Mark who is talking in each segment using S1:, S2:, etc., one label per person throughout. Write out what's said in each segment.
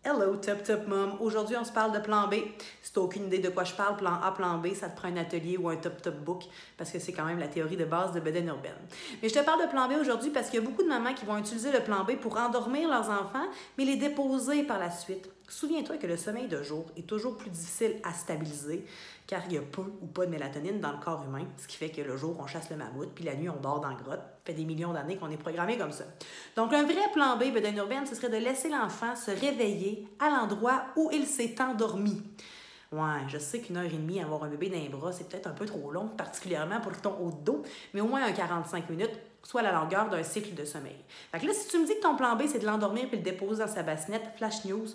S1: Hello, Top Top Mom. Aujourd'hui, on se parle de plan B. Si tu n'as aucune idée de quoi je parle, plan A, plan B, ça te prend un atelier ou un Top Top book parce que c'est quand même la théorie de base de bedaine urbaine. Mais je te parle de plan B aujourd'hui parce qu'il y a beaucoup de mamans qui vont utiliser le plan B pour endormir leurs enfants, mais les déposer par la suite. Souviens-toi que le sommeil de jour est toujours plus difficile à stabiliser car il y a peu ou pas de mélatonine dans le corps humain, ce qui fait que le jour, on chasse le mammouth, puis la nuit, on dort dans la grotte. Ça fait des millions d'années qu'on est programmé comme ça. Donc, un vrai plan B bedaine urbaine, ce serait de laisser l'enfant se réveiller à l'endroit où il s'est endormi. Ouais, je sais qu'une heure et demie, avoir un bébé dans les bras, c'est peut-être un peu trop long, particulièrement pour ton haut de dos, mais au moins un 45 minutes, soit la longueur d'un cycle de sommeil. Fait que là, si tu me dis que ton plan B, c'est de l'endormir puis le déposer dans sa bassinette, flash news,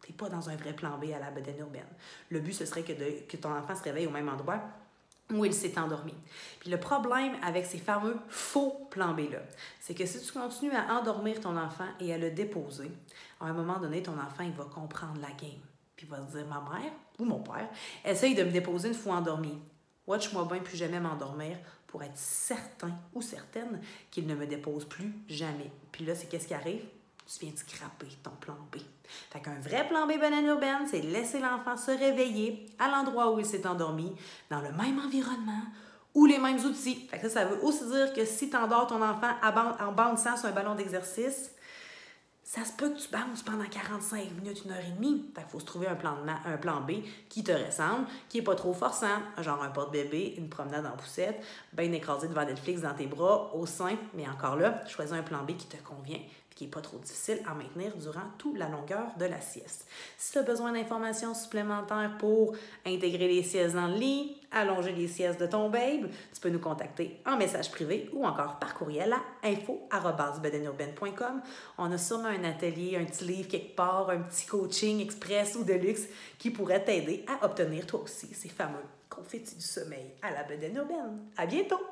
S1: t'es pas dans un vrai plan B à la bedaine urbaine. Le but, ce serait que ton enfant se réveille au même endroit où il s'est endormi. Puis le problème avec ces fameux faux plans B-là, c'est que si tu continues à endormir ton enfant et à le déposer, à un moment donné, ton enfant, il va comprendre la game. Puis il va se dire, ma mère ou mon père, essaye de me déposer une fois endormi. Watch-moi bien, plus jamais m'endormir pour être certain ou certaine qu'il ne me dépose plus jamais. Puis là, c'est qu'est-ce qui arrive? Tu viens de scraper ton plan B. Fait qu'un vrai plan B bedaine urbaine, c'est laisser l'enfant se réveiller à l'endroit où il s'est endormi, dans le même environnement ou les mêmes outils. Fait que ça veut aussi dire que si tu endors ton enfant en bounçant sur un ballon d'exercice, ça se peut que tu bounces pendant 45 minutes, 1 heure et demie. Fait qu'il faut se trouver un plan B qui te ressemble, qui n'est pas trop forçant, genre un porte-bébé, une promenade en poussette, bien écrasé devant Netflix dans tes bras, au sein, mais encore là, choisis un plan B qui te convient qui n'est pas trop difficile à maintenir durant toute la longueur de la sieste. Si tu as besoin d'informations supplémentaires pour intégrer les siestes dans le lit, allonger les siestes de ton babe, tu peux nous contacter en message privé ou encore par courriel à info@bedaineurbaine.com. On a sûrement un atelier, un petit livre quelque part, un petit coaching express ou de luxe qui pourrait t'aider à obtenir toi aussi ces fameux confettis du sommeil à la bedaine urbaine. À bientôt!